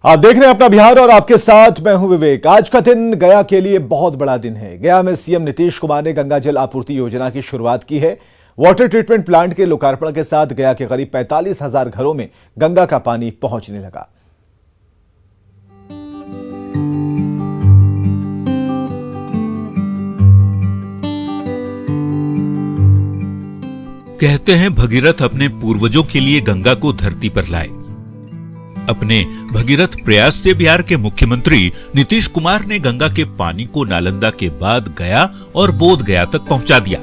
आप देख रहे हैं अपना बिहार और आपके साथ मैं हूं विवेक। आज का दिन गया के लिए बहुत बड़ा दिन है। गया में सीएम नीतीश कुमार ने गंगा जल आपूर्ति योजना की शुरुआत की है। वाटर ट्रीटमेंट प्लांट के लोकार्पण के साथ गया के करीब 45,000 घरों में गंगा का पानी पहुंचने लगा। कहते हैं भगीरथ अपने पूर्वजों के लिए गंगा को धरती पर लाए। अपने भगीरथ प्रयास से बिहार के मुख्यमंत्री नीतीश कुमार ने गंगा के पानी को नालंदा के बाद गया और बोध गया तक पहुंचा दिया।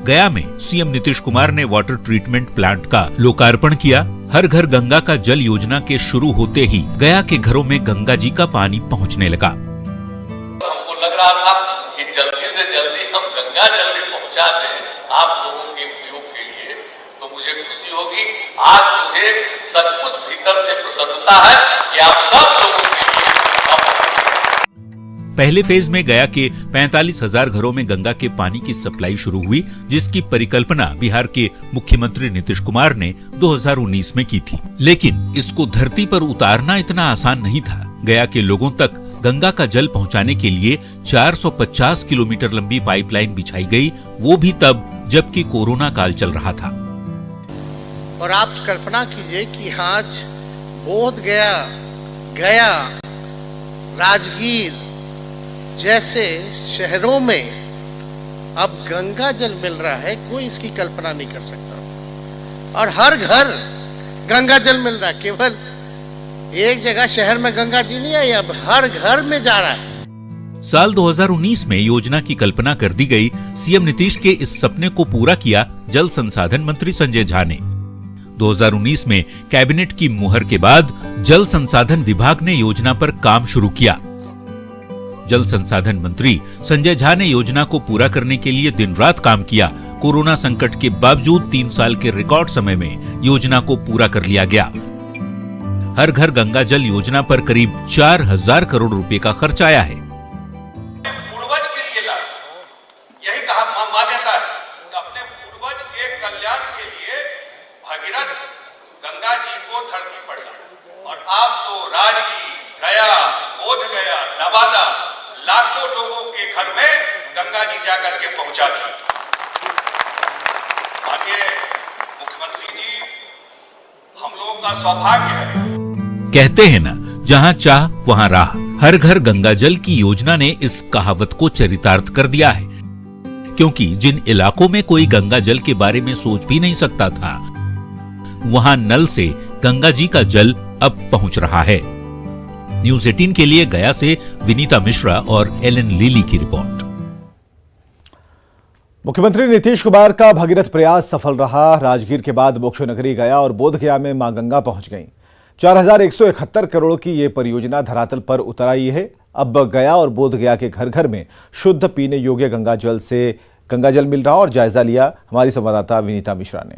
गया में सीएम नीतीश कुमार ने वाटर ट्रीटमेंट प्लांट का लोकार्पण किया। हर घर गंगा का जल योजना के शुरू होते ही गया के घरों में गंगा जी का पानी पहुंचने लगा। हमको लग रहा था कि जल्दी से जल्दी हम गंगा जल भी पहुंचा दें आप लोगों के उपयोग के लिए, तो मुझे खुशी होगी। आज मुझे सचमुच भीतर से प्रसन्नता है कि आप सब लोगों के लिए। पहले फेज में गया के 45,000 घरों में गंगा के पानी की सप्लाई शुरू हुई, जिसकी परिकल्पना बिहार के मुख्यमंत्री नीतीश कुमार ने 2019 में की थी। लेकिन इसको धरती पर उतारना इतना आसान नहीं था। गया के लोगों तक गंगा का जल पहुंचाने के लिए 450 किलोमीटर लंबी पाइपलाइन बिछाई गई, वो भी तब जबकि कोरोना काल चल रहा था। और आप कल्पना कीजिए कि आज बोध गया, गया, राजगीर जैसे शहरों में अब गंगा जल मिल रहा है, कोई इसकी कल्पना नहीं कर सकता। और हर घर गंगा जल मिल रहा है। केवल एक जगह शहर में गंगा जी नहीं आई, अब हर घर में जा रहा है। साल 2019 में योजना की कल्पना कर दी गई। सीएम नीतीश के इस सपने को पूरा किया जल संसाधन मंत्री संजय झा ने। 2019 में कैबिनेट की मुहर के बाद जल संसाधन विभाग ने योजना पर काम शुरू किया। जल संसाधन मंत्री संजय झा ने योजना को पूरा करने के लिए दिन रात काम किया। कोरोना संकट के बावजूद 3 साल के रिकॉर्ड समय में योजना को पूरा कर लिया गया। हर घर गंगा जल योजना पर करीब 4,000 करोड़ रुपए का खर्च आया है। पूर्वज के लिए ला, यही कहा मान्यता है कि अपने पूर्वज के कल्याण के लिए भगीरथ गंगा जी को धरती पर लाए। और आप तो राजगीर, गया, बोध गया, नवादा लाखों लोगों के घर में गंगा जी जाकर के पहुंचा दी। माननीय मुख्यमंत्री जी, हम लोगों का सौभाग्य है। कहते हैं ना, जहां चाह वहां राह। हर घर गंगा जल की योजना ने इस कहावत को चरितार्थ कर दिया है, क्योंकि जिन इलाकों में कोई गंगा जल के बारे में सोच भी नहीं सकता था, वहां नल से गंगा जी का जल अब पहुंच रहा है। न्यूज़ 18 के लिए गया से विनीता मिश्रा और एलन लीली की रिपोर्ट। मुख्यमंत्री नीतीश कुमार का भगीरथ प्रयास सफल रहा। राजगीर के बाद मोक्ष नगरी गया और बोध गया में मां गंगा पहुंच गईं। 4,171 करोड़ की ये परियोजना धरातल पर उतर आई है। अब गया और बोध गया के घर घर में शुद्ध पीने योग्य गंगा जल मिल रहा और जायजा लिया हमारी संवाददाता विनीता मिश्रा ने।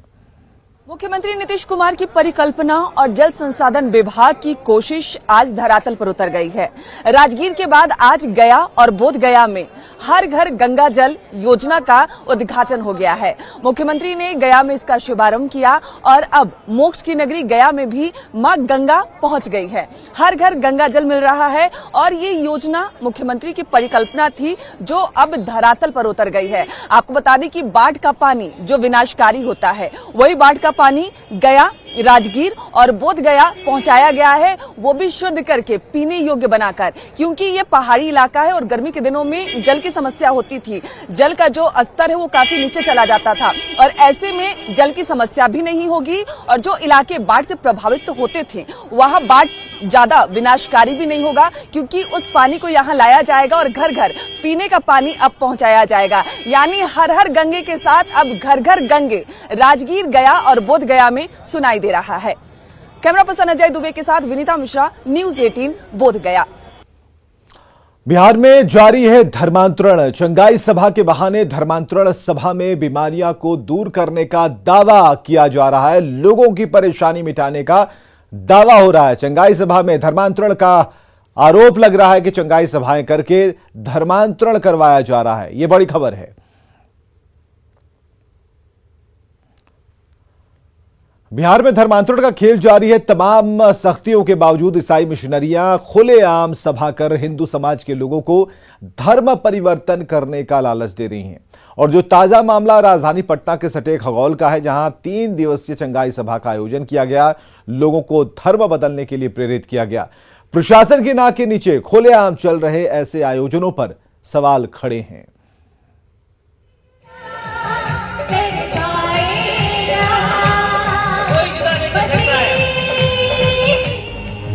मुख्यमंत्री नीतीश कुमार की परिकल्पना और जल संसाधन विभाग की कोशिश आज धरातल पर उतर गई है। राजगीर के बाद आज गया और बोध गया में हर घर गंगा जल योजना का उद्घाटन हो गया है। मुख्यमंत्री ने गया में इसका शुभारंभ किया और अब मोक्ष की नगरी गया में भी मां गंगा पहुंच गई है। हर घर गंगा जल मिल रहा है और ये योजना मुख्यमंत्री की परिकल्पना थी, जो अब धरातल पर उतर गई है। आपको बता दें कि बाढ़ का पानी जो विनाशकारी होता है, वही बाढ़ का पानी गया, राजगीर और बोध गया पहुंचाया गया है, वो भी शुद्ध करके पीने योग्य बनाकर, क्योंकि ये पहाड़ी इलाका है और गर्मी के दिनों में जल की समस्या होती थी। जल का जो स्तर है वो काफी नीचे चला जाता था और ऐसे में जल की समस्या भी नहीं होगी और जो इलाके बाढ़ से प्रभावित होते थे वहां बाढ़ ज्यादा विनाशकारी भी नहीं होगा, क्योंकि उस पानी को यहाँ लाया जाएगा और घर घर पीने का पानी अब पहुंचाया जाएगा। यानी हर हर गंगे के साथ अब घर घर गंगे राजगीर, गया और बोध गया में सुनाई दे रहा है। कैमरा पर्सन अजय दुबे के साथ विनीता मिश्रा, न्यूज़ 18 बोध गया। बिहार में जारी है धर्मांतरण। चंगाई सभा के बहाने धर्मांतरण सभा में बीमारियां को दूर करने का दावा किया जा रहा है। लोगों की परेशानी मिटाने का दावा हो रहा है। चंगाई सभा में धर्मांतरण का आरोप लग रहा है कि चंगाई सभाएं करके धर्मांतरण करवाया जा रहा है। यह बड़ी खबर है। बिहार में धर्मांतरण का खेल जारी है। तमाम सख्तियों के बावजूद ईसाई मिशनरियां खुलेआम सभा कर हिंदू समाज के लोगों को धर्म परिवर्तन करने का लालच दे रही हैं। और जो ताजा मामला राजधानी पटना के सटे खगौल का है, जहां 3 दिवसीय चंगाई सभा का आयोजन किया गया, लोगों को धर्म बदलने के लिए प्रेरित किया गया। प्रशासन की नाक के नीचे खुलेआम चल रहे ऐसे आयोजनों पर सवाल खड़े हैं।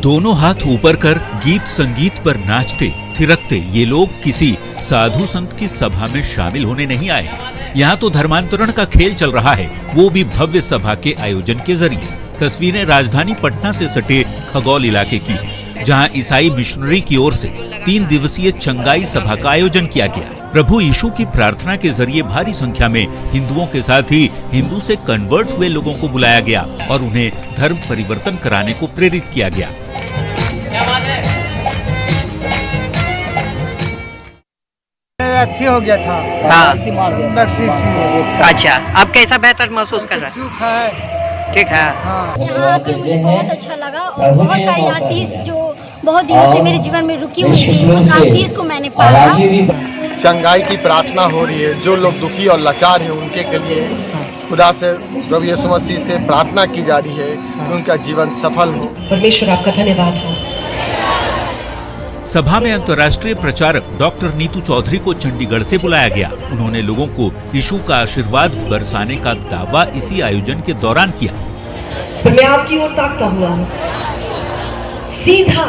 दोनों हाथ ऊपर कर गीत संगीत पर नाचते थिरकते ये लोग किसी साधु संत की सभा में शामिल होने नहीं आए। यहाँ तो धर्मांतरण का खेल चल रहा है, वो भी भव्य सभा के आयोजन के जरिए। तस्वीरें राजधानी पटना से सटे खगौल इलाके की है, जहाँ ईसाई मिशनरी की ओर से 3 दिवसीय चंगाई सभा का आयोजन किया गया। प्रभु यीशु की प्रार्थना के जरिए भारी संख्या में हिंदुओं के साथ ही हिंदू से कन्वर्ट हुए लोगों को बुलाया गया और उन्हें धर्म परिवर्तन कराने को प्रेरित किया गया। हो गया था। हाँ। अच्छा, अब कैसा बेहतर महसूस कर रहा है? ठीक है। यहाँ आकर मुझे बहुत अच्छा लगा और बहुत सारी आशीष जो बहुत दिनों से मेरे जीवन में रुकी हुई थी, उस आशीष को मैंने पाया। चंगाई की प्रार्थना हो रही है, जो लोग दुखी और लाचार हैं उनके के लिए खुदा से, प्रभु यीशु मसीह से प्रार्थना की जा रही है कि उनका जीवन सफल हो। परमेश्वर आपका धन्यवाद हो। सभा में अंतर्राष्ट्रीय प्रचारक डॉक्टर नीतू चौधरी को चंडीगढ़ से बुलाया गया। उन्होंने लोगों को यीशु का आशीर्वाद बरसाने का दावा इसी आयोजन के दौरान किया। मैं आपकी ओर ताकता हुआ हूँ, सीधा।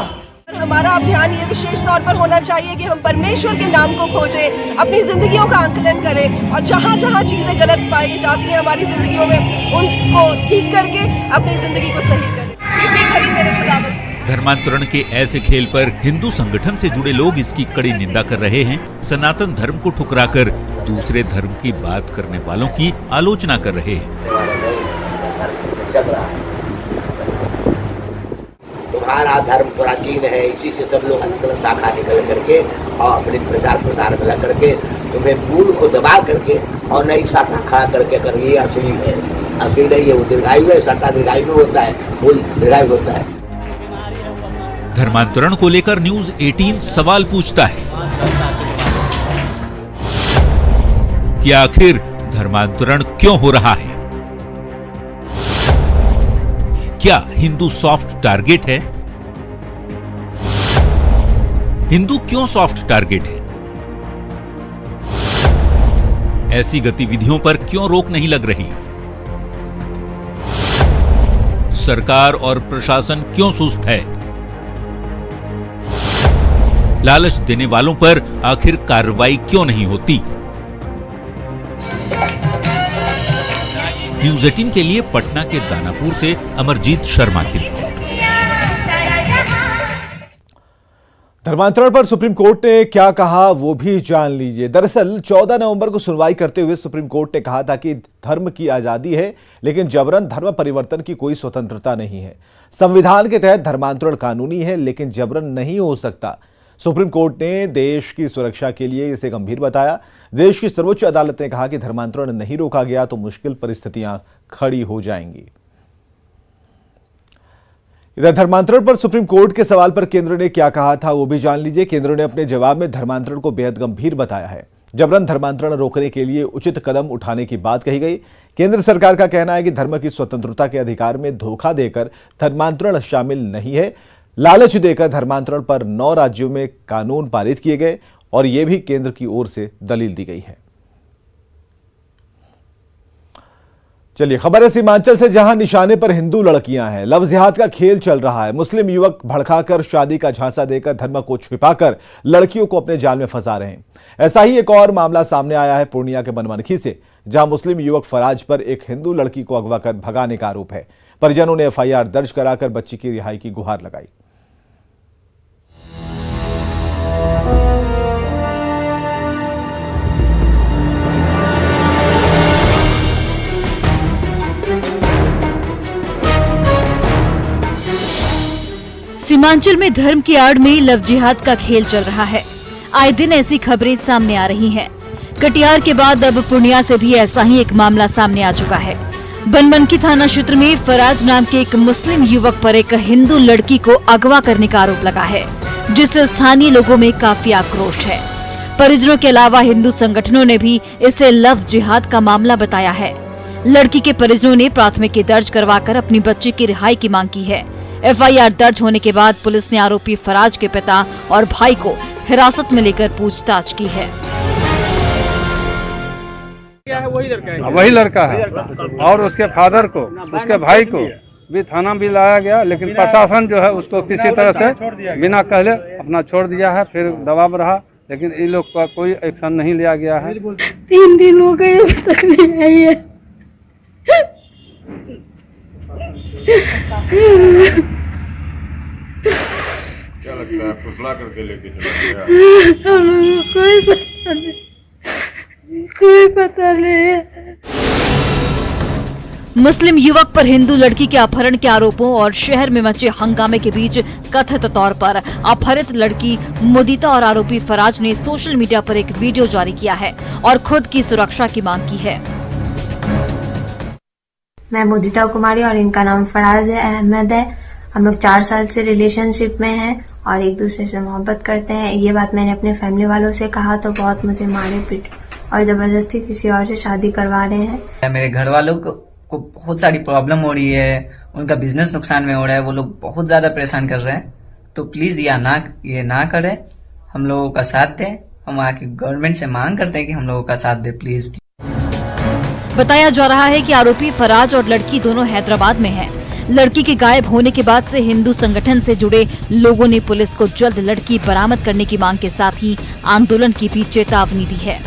हमारा अब ध्यान ये विशेष तौर पर होना चाहिए कि हम परमेश्वर के नाम को खोजें, अपनी जिंदगियों का आंकलन करें और जहाँ जहाँ चीजें गलत पाई जाती हैं हमारी जिंदगियों में, उनको ठीक करके अपनी जिंदगी को सही करें। इसी घड़ी मेरे खुदावंद। धर्मांतरण के ऐसे खेल पर हिंदू संगठन से जुड़े लोग इसकी कड़ी निंदा कर रहे हैं। सनातन धर्म को ठुकराकर दूसरे धर्म की बात करने वालों की आलोचना कर रहे हैं। तुम्हारा धर्म प्राचीन है, इसी से सब लोग अलग अलग शाखा निकल करके और अपने प्रचार प्रसार मिला करके तुम्हें मूल को दबा करके और नई शाखा खड़ा करके कर, ये असली है। असली नहीं है, वो दीर्घायु है। शाखा दीर्घायु में होता है, मूल दीर्घायु होता है। धर्मांतरण को लेकर न्यूज 18 सवाल पूछता है कि आखिर धर्मांतरण क्यों हो रहा है? क्या हिंदू सॉफ्ट टारगेट है? हिंदू क्यों सॉफ्ट टारगेट है? ऐसी गतिविधियों पर क्यों रोक नहीं लग रही? सरकार और प्रशासन क्यों सुस्त है? लालच देने वालों पर आखिर कार्रवाई क्यों नहीं होती? न्यूज 18 के लिए पटना के दानापुर से अमरजीत शर्मा की रिपोर्ट। धर्मांतरण पर सुप्रीम कोर्ट ने क्या कहा वो भी जान लीजिए। दरअसल 14 नवंबर को सुनवाई करते हुए सुप्रीम कोर्ट ने कहा था कि धर्म की आजादी है, लेकिन जबरन धर्म परिवर्तन की कोई स्वतंत्रता नहीं है। संविधान के तहत धर्मांतरण कानूनी है, लेकिन जबरन नहीं हो सकता। सुप्रीम कोर्ट ने देश की सुरक्षा के लिए इसे गंभीर बताया। देश की सर्वोच्च अदालत ने कहा कि धर्मांतरण नहीं रोका गया तो मुश्किल परिस्थितियां खड़ी हो जाएंगी। इधर धर्मांतरण पर सुप्रीम कोर्ट के सवाल पर केंद्र ने क्या कहा था वो भी जान लीजिए। केंद्र ने अपने जवाब में धर्मांतरण को बेहद गंभीर बताया है। जबरन धर्मांतरण रोकने के लिए उचित कदम उठाने की बात कही गई। केंद्र सरकार का कहना है कि धर्म की स्वतंत्रता के अधिकार में धोखा देकर धर्मांतरण शामिल नहीं है। लालच देकर धर्मांतरण पर 9 राज्यों में कानून पारित किए गए और यह भी केंद्र की ओर से दलील दी गई है। चलिए खबर है सीमांचल से, जहां निशाने पर हिंदू लड़कियां हैं। लव जिहाद का खेल चल रहा है। मुस्लिम युवक भड़काकर शादी का झांसा देकर धर्म को छिपाकर लड़कियों को अपने जाल में फंसा रहे हैं। ऐसा ही एक और मामला सामने आया है पूर्णिया के बनमनखी से, जहां मुस्लिम युवक फराज पर एक हिंदू लड़की को अगवा कर भगाने का आरोप है। परिजनों ने FIR दर्ज कराकर बच्ची की रिहाई की गुहार लगाई। सीमांचल में धर्म की आड़ में लव जिहाद का खेल चल रहा है। आए दिन ऐसी खबरें सामने आ रही हैं। कटिहार के बाद अब पूर्णिया से भी ऐसा ही एक मामला सामने आ चुका है। बनमनखी थाना क्षेत्र में फराज नाम के एक मुस्लिम युवक पर एक हिंदू लड़की को अगवा करने का आरोप लगा है, जिससे स्थानीय लोगों में काफी आक्रोश है। परिजनों के अलावा हिंदू संगठनों ने भी इसे लव जिहाद का मामला बताया है। लड़की के परिजनों ने प्राथमिकी दर्ज करवाकर अपनी बच्ची की रिहाई की मांग की है। एफआईआर दर्ज होने के बाद पुलिस ने आरोपी फराज के पिता और भाई को हिरासत में लेकर पूछताछ की है। वही लड़का है और उसके फादर को, उसके भाई को भी थाना भी लाया गया, लेकिन प्रशासन जो है उसको किसी तरह से बिना कहले अपना छोड़ दिया है। फिर दबाव रहा, लेकिन इन लोग का कोई एक्शन नहीं लिया गया है। 3 दिन हो गए अभी तक नहीं आई है। क्या लगता है फुसला करके लेके चला गया? हम लोगों को कोई पता नहीं, कोई पता नहीं। मुस्लिम युवक पर हिंदू लड़की के अपहरण के आरोपों और शहर में मचे हंगामे के बीच कथित तौर पर अपहरित लड़की मुदिता और आरोपी फराज ने सोशल मीडिया पर एक वीडियो जारी किया है और खुद की सुरक्षा की मांग की है। मैं मुदिता कुमारी और इनका नाम फराज अहमद है। हम लोग 4 साल से रिलेशनशिप में हैं और एक दूसरे से मोहब्बत करते हैं। ये बात मैंने अपने फैमिली वालों से कहा तो बहुत मुझे मारे पीट और जबरदस्ती किसी और से शादी करवा रहे हैं। मेरे घर वालों को बहुत सारी प्रॉब्लम हो रही है, उनका बिजनेस नुकसान में हो रहा है, वो लोग बहुत ज्यादा परेशान कर रहे हैं। तो प्लीज ये ना करे, हम लोगों का साथ दे। हम आके गवर्नमेंट से मांग करते हैं कि हम लोगों का साथ दे प्लीज। बताया जा रहा है कि आरोपी फराज और लड़की दोनों हैदराबाद में हैं। लड़की के गायब होने के बाद से हिंदू संगठन से जुड़े लोगों ने पुलिस को जल्द लड़की बरामद करने की मांग के साथ ही आंदोलन की भी चेतावनी दी है।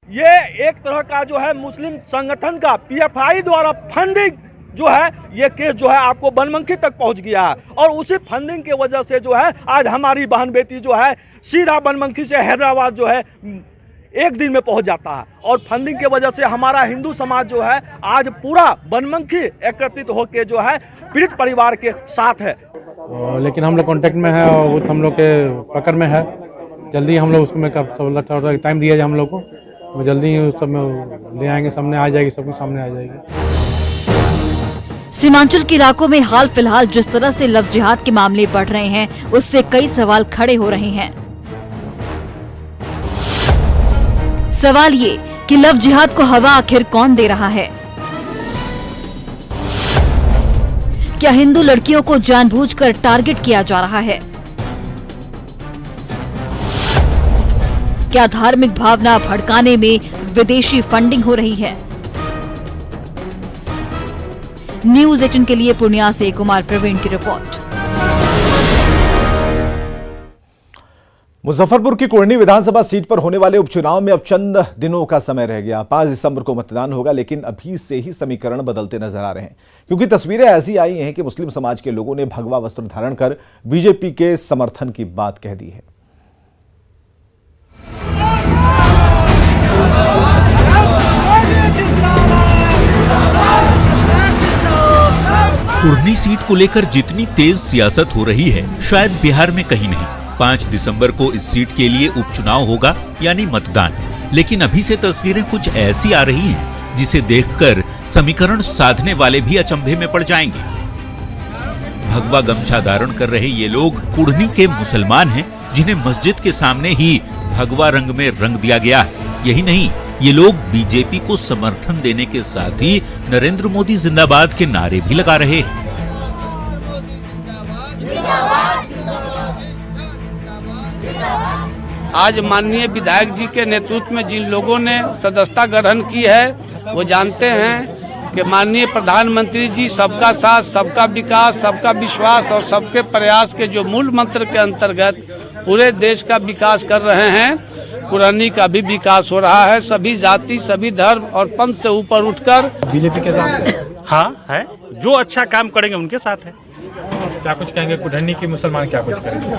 ये एक तरह का जो है मुस्लिम संगठन का पीएफआई द्वारा फंडिंग जो है, ये केस जो है आपको बनमनखी तक पहुंच गया है और उसी फंडिंग के वजह से जो है आज हमारी बहन बेटी जो है सीधा बनमनखी से हैदराबाद जो है 1 दिन में पहुंच जाता है। और फंडिंग के वजह से हमारा हिंदू समाज जो है आज पूरा बनमनखी एकत्रित होकर जो है पीड़ित परिवार के साथ है। लेकिन हम लोग कांटेक्ट में है और वो हम लोग के पकड़ में है। जल्दी हम लोग उसको टाइम दिया जाए, हम लोग को जल्दी ही सब में ले आएंगे, सामने आ जाएगी, सब कुछ सामने आ जाएगी। सीमांचल के इलाकों में हाल फिलहाल जिस तरह से लव जिहाद के मामले बढ़ रहे हैं, उससे कई सवाल खड़े हो रहे हैं। सवाल ये कि लव जिहाद को हवा आखिर कौन दे रहा है? क्या हिंदू लड़कियों को जानबूझकर टारगेट किया जा रहा है? क्या धार्मिक भावना भड़काने में विदेशी फंडिंग हो रही है? न्यूज़ 18 के लिए पूर्णिया से कुमार प्रवीण की रिपोर्ट। मुजफ्फरपुर की कुर्नी विधानसभा सीट पर होने वाले उपचुनाव में अब चंद दिनों का समय रह गया। 5 दिसंबर को मतदान होगा, लेकिन अभी से ही समीकरण बदलते नजर आ रहे हैं, क्योंकि तस्वीरें ऐसी आई हैं कि मुस्लिम समाज के लोगों ने भगवा वस्त्र धारण कर बीजेपी के समर्थन की बात कह दी है। कुर्नी सीट को लेकर जितनी तेज सियासत हो रही है, शायद बिहार में कहीं नहीं। 5 दिसंबर को इस सीट के लिए उपचुनाव होगा, यानी मतदान। लेकिन अभी से तस्वीरें कुछ ऐसी आ रही हैं, जिसे देखकर समीकरण साधने वाले भी अचंभे में पड़ जाएंगे। भगवा गमछा धारण कर रहे ये लोग कुर्नी के मुसलमान हैं, जिन्हें मस्जिद के सामने ही भगवा रंग में रंग दिया गया है। यही नहीं, ये लोग बीजेपी को समर्थन देने के साथ ही नरेंद्र मोदी जिंदाबाद के नारे भी लगा रहे हैं। आज माननीय विधायक जी के नेतृत्व में जिन लोगों ने सदस्यता ग्रहण की है, वो जानते हैं कि माननीय प्रधानमंत्री जी सबका साथ, सबका विकास, सबका विश्वास और सबके प्रयास के जो मूल मंत्र के अंतर्गत पूरे देश का विकास कर रहे हैं। कुर्नी का भी विकास हो रहा है। सभी जाति, सभी धर्म और पंथ से ऊपर उठकर बीजेपी के साथ हाँ है, जो अच्छा काम करेंगे उनके साथ है। क्या कुछ कहेंगे कुर्नी के मुसलमान क्या कुछ करेंगे?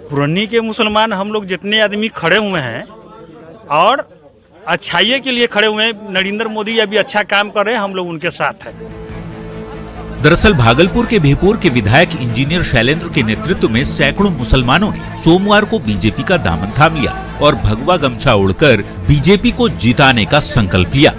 कुर्नी के मुसलमान हम लोग जितने आदमी खड़े हुए हैं और अच्छाई के लिए खड़े हुए हैं, नरेंद्र मोदी अभी अच्छा काम कर रहे हैं, हम लोग उनके साथ हैं। दरअसल भागलपुर के भेपुर के विधायक इंजीनियर शैलेंद्र के नेतृत्व में सैकड़ों मुसलमानों ने सोमवार को बीजेपी का दामन थाम लिया और भगवा गमछा ओढ़कर बीजेपी को जिताने का संकल्प लिया।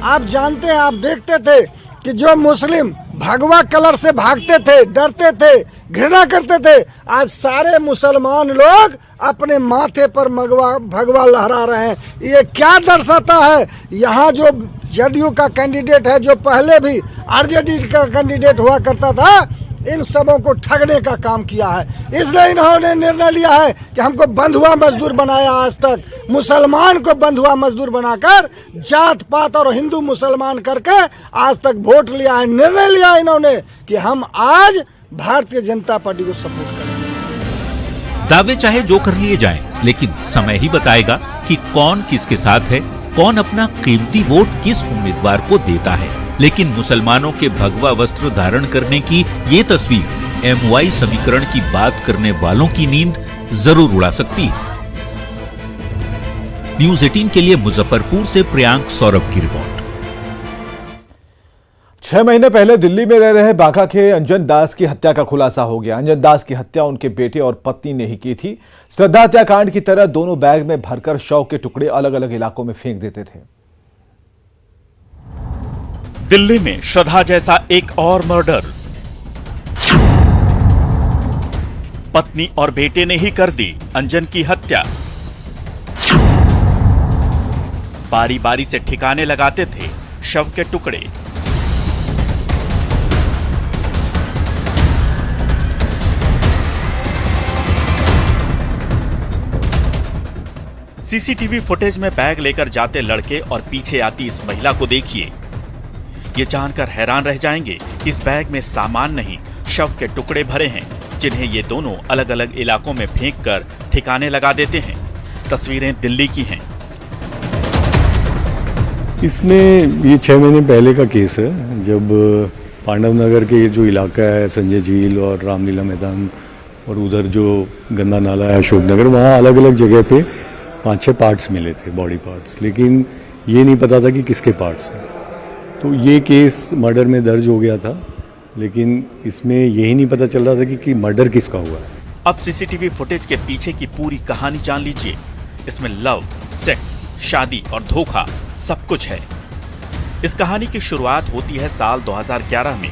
आप जानते हैं, आप देखते थे कि जो मुस्लिम भगवा कलर से भागते थे, डरते थे, घृणा करते थे, आज सारे मुसलमान लोग अपने माथे पर भगवा लहरा रहे हैं। ये क्या दर्शाता है? यहाँ जो जदयू का कैंडिडेट है, जो पहले भी आरजेडी का कैंडिडेट हुआ करता था, इन सबों को ठगने का काम किया है। इसलिए इन्होंने निर्णय लिया है कि हमको बंधुआ मजदूर बनाया। आज तक मुसलमान को बंधुआ मजदूर बनाकर जात पात और हिंदू मुसलमान करके आज तक वोट लिया है। निर्णय लिया इन्होंने कि हम आज भारतीय जनता पार्टी को सपोर्ट करेंगे। दावे चाहे जो कर लिए जाएं, लेकिन समय ही बताएगा कि कौन किसके साथ है, कौन अपना कीमती वोट किस उम्मीदवार को देता है। लेकिन मुसलमानों के भगवा वस्त्र धारण करने की ये तस्वीर MY समीकरण की बात करने वालों की नींद जरूर उड़ा सकती है। न्यूज़ 18 के लिए मुजफ्फरपुर से प्रियांक सौरभ की रिपोर्ट। 6 महीने पहले दिल्ली में रह रहे बांका के अंजन दास की हत्या का खुलासा हो गया। अंजन दास की हत्या उनके बेटे और पत्नी ने ही की थी। श्रद्धा हत्याकांड की तरह दोनों बैग में भरकर शव के टुकड़े अलग अलग इलाकों में फेंक देते थे। दिल्ली में श्रद्धा जैसा एक और मर्डर। पत्नी और बेटे ने ही कर दी अंजन की हत्या। बारी बारी से ठिकाने लगाते थे शव के टुकड़े। सीसीटीवी फुटेज में बैग लेकर जाते लड़के और पीछे आती इस महिला को देखिए। ये जानकर हैरान रह जाएंगे कि इस बैग में सामान नहीं, शव के टुकड़े भरे हैं, जिन्हें ये दोनों अलग अलग इलाकों में फेंककर ठिकाने लगा देते हैं। तस्वीरें दिल्ली की हैं। इसमें ये 6 महीने पहले का केस है, जब पांडव नगर के जो इलाका है, संजय झील और रामलीला मैदान और उधर जो गंदा नाला है अशोक नगर, वहाँ अलग अलग जगह पे 5-6 पार्ट्स मिले थे, बॉडी पार्ट्स, लेकिन ये नहीं पता था कि किसके पार्ट्स हैं। तो ये केस मर्डर में दर्ज हो गया था, लेकिन इसमें यही नहीं पता चल रहा था कि मर्डर किसका हुआ है। अब सीसीटीवी फुटेज के पीछे की पूरी कहानी जान लीजिए। इसमें लव, सेक्स, शादी और धोखा सब कुछ है। इस कहानी की शुरुआत होती है साल 2011 में।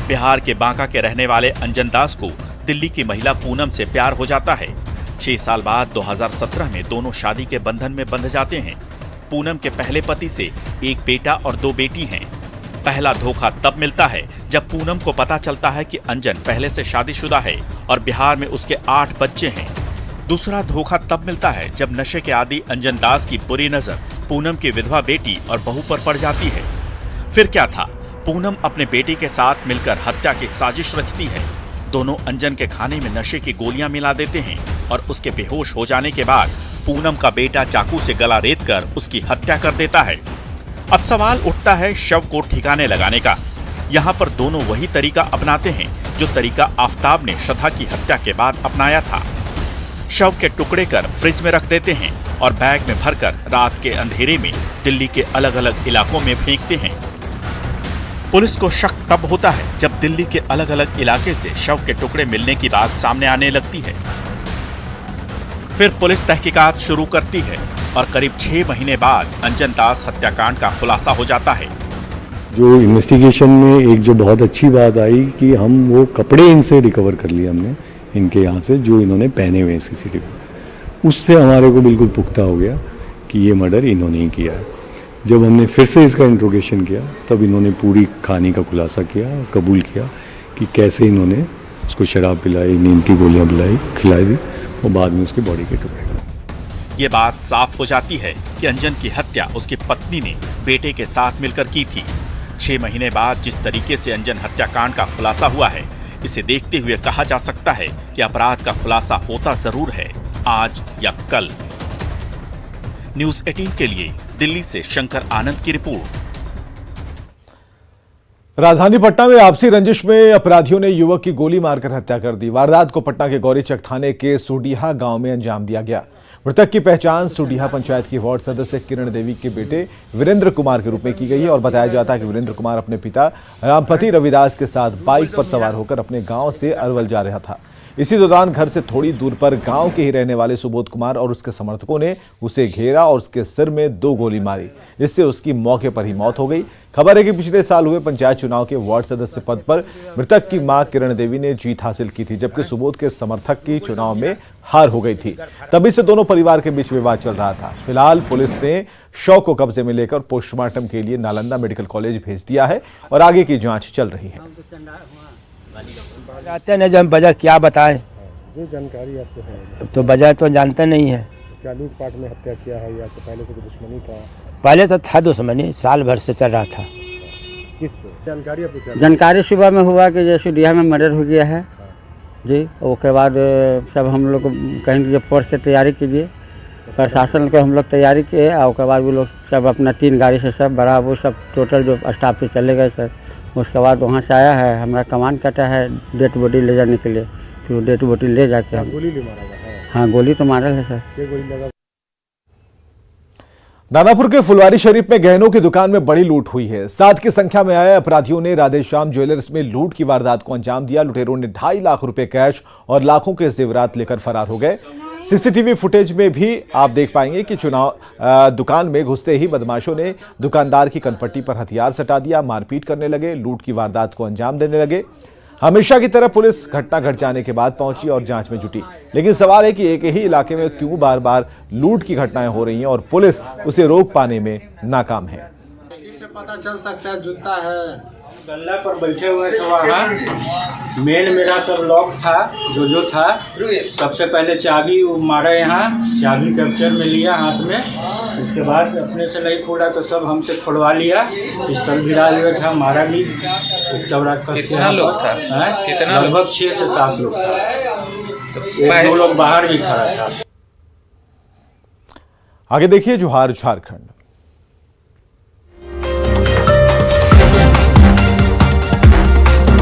बिहार के बांका के रहने वाले अंजन दास को दिल्ली की महिला पूनम से प्यार हो जाता है। 6 साल बाद 2017 में दोनों शादी के बंधन में बंध जाते हैं। पूनम के पहले पति से एक बेटा और 2 बेटी हैं। पहला धोखा तब मिलता है जब पूनम को पता चलता है कि अंजन पहले से शादीशुदा है और बिहार में उसके 8 बच्चे हैं। दूसरा धोखा तब मिलता है जब नशे के आदी अंजन दास की बुरी नजर पूनम की विधवा बेटी और बहू पर पड़ जाती है। फिर क्या था? पूनम अपने बेटे के साथ मिलकर हत्या की साजिश रचती है। दोनों अंजन के खाने में नशे की गोलियां मिला देते हैं और उसके बेहोश हो जाने के बाद पूनम का बेटा चाकू से गला रेतकर उसकी हत्या कर देता है। अब सवाल उठता है शव को ठिकाने लगाने का। यहाँ पर दोनों वही तरीका अपनाते हैं जो तरीका आफताब ने श्रद्धा की हत्या के बाद अपनाया था। शव के टुकड़े कर फ्रिज में रख देते हैं और बैग में भरकर रात के अंधेरे में दिल्ली के अलग अलग इलाकों में फेंकते हैं। पुलिस को शक तब होता है जब दिल्ली के अलग अलग इलाके से शव के टुकड़े मिलने की बात सामने आने लगती है। फिर पुलिस तहकीकात शुरू करती है और करीब 6 महीने बाद अंजन दास हत्याकांड का खुलासा हो जाता है। जो इन्वेस्टिगेशन में एक जो बहुत अच्छी बात आई कि हम वो कपड़े इनसे रिकवर कर लिए हमने, इनके यहाँ से जो इन्होंने पहने हुए हैं सीसीटीवी, उससे हमारे को बिल्कुल पुख्ता हो गया कि ये मर्डर इन्होंने ही किया है। जब हमने फिर से इसका इंट्रोगेशन किया तब इन्होंने पूरी कहानी का खुलासा किया, कबूल किया कि कैसे इन्होंने उसको शराब पिलाई, नींद की गोलियां पिलाई, खिलाई दी और बाद में उसके बॉडी के टुकड़े। ये बात साफ हो जाती है कि अंजन की हत्या उसकी पत्नी ने बेटे के साथ मिलकर की थी। 6 महीने बाद जिस तरीके से अंजन हत्याकांड का खुलासा हुआ है, इसे देखते हुए कहा जा सकता है कि अपराध का खुलासा होता जरूर है, आज या कल। न्यूज़ 18 के लिए दिल्ली से शंकर आनंद की रिपोर्ट। राजधानी पटना में आपसी रंजिश में अपराधियों ने युवक की गोली मारकर हत्या कर दी। वारदात को पटना के गौरीचक थाने के सुडीहा गांव में अंजाम दिया गया। मृतक की पहचान सुडीहा पंचायत की वार्ड सदस्य किरण देवी के बेटे वीरेंद्र कुमार के रूप में की गई है और बताया जाता है कि वीरेंद्र कुमार अपने पिता रामपति रविदास के साथ बाइक पर सवार होकर अपने गांव से अरवल जा रहा था। इसी दौरान घर से थोड़ी दूर पर गांव के ही रहने वाले सुबोध कुमार और उसके समर्थकों ने उसे घेरा और उसके सिर में 2 गोली मारी। इससे उसकी मौके पर ही मौत हो गई। खबर है कि पिछले साल हुए पंचायत चुनाव के वार्ड सदस्य पद पर मृतक की मां किरण देवी ने जीत हासिल की थी, जबकि सुबोध के समर्थक की चुनाव में हार हो गई थी। तभी से दोनों परिवार के बीच विवाद चल रहा था। फिलहाल पुलिस ने शव को कब्जे में लेकर पोस्टमार्टम के लिए नालंदा मेडिकल कॉलेज भेज दिया है और आगे की जांच चल रही है। जानते नहीं, जब हम वजह क्या बताएं, जो जानकारी आपको है तो वजह तो जानते नहीं है। क्या लूटपाट में हत्या किया है या तो पहले से कोई दुश्मनी था? पहले तो था दुश्मनी, साल भर से चल रहा था। किस जानकारी आपको क्या? जानकारी सुबह में हुआ कि जैसे डिहा में मर्डर हो गया है जी। उसके बाद सब हम लोग कहेंगे कि फोर्स की तैयारी कीजिए, प्रशासन को हम लोग तैयारी किए और उसके बाद वो लोग सब अपना 3 गाड़ी से सब बड़ा वो सब टोटल जो स्टाफ से चले गए सर। उसके बाद वहाँ से आया है, हमारा कमान कटा है डेड बॉडी ले जाने के लिए, तो डेड बॉडी ले जाके हम गोली मारा है। हाँ गोली तो मारा है सर। ये गोली लगा। दानापुर के फुलवारी शरीफ में गहनों की दुकान में बड़ी लूट हुई है। 7 की संख्या में आए अपराधियों ने राधेश्याम ज्वेलर्स में लूट की वारदात को अंजाम दिया। लुटेरों ने 2.5 लाख रुपए कैश और लाखों के जेवरात लेकर फरार हो गए। सीसीटीवी फुटेज में भी आप देख पाएंगे कि दुकान में घुसते ही बदमाशों ने दुकानदार की कनपट्टी पर हथियार सटा दिया, मारपीट करने लगे, लूट की वारदात को अंजाम देने लगे। हमेशा की तरह पुलिस घटना घट जाने के बाद पहुंची और जांच में जुटी, लेकिन सवाल है कि एक ही इलाके में क्यों बार बार लूट की घटनाएं हो रही हैं और पुलिस उसे रोक पाने में नाकाम है। इससे पता चल सकता है जूता है गल्ला पर बैठे हुए थे। वहाँ मेन मेरा सब लॉक था, जो था। सबसे पहले चाबी मारा, यहाँ चाबी कैप्चर में लिया हाथ में। इसके बाद अपने से नहीं खोला तो सब हमसे खुलवा लिया। पिस्तौल गिरा हुआ था, मारा भी चौड़ा कस के। कितना लोग था? कितना? लगभग 6 से 7 लोग था। 1-2 लोग बाहर भी खड़ा था। आगे देखिए जोहार झारखंड।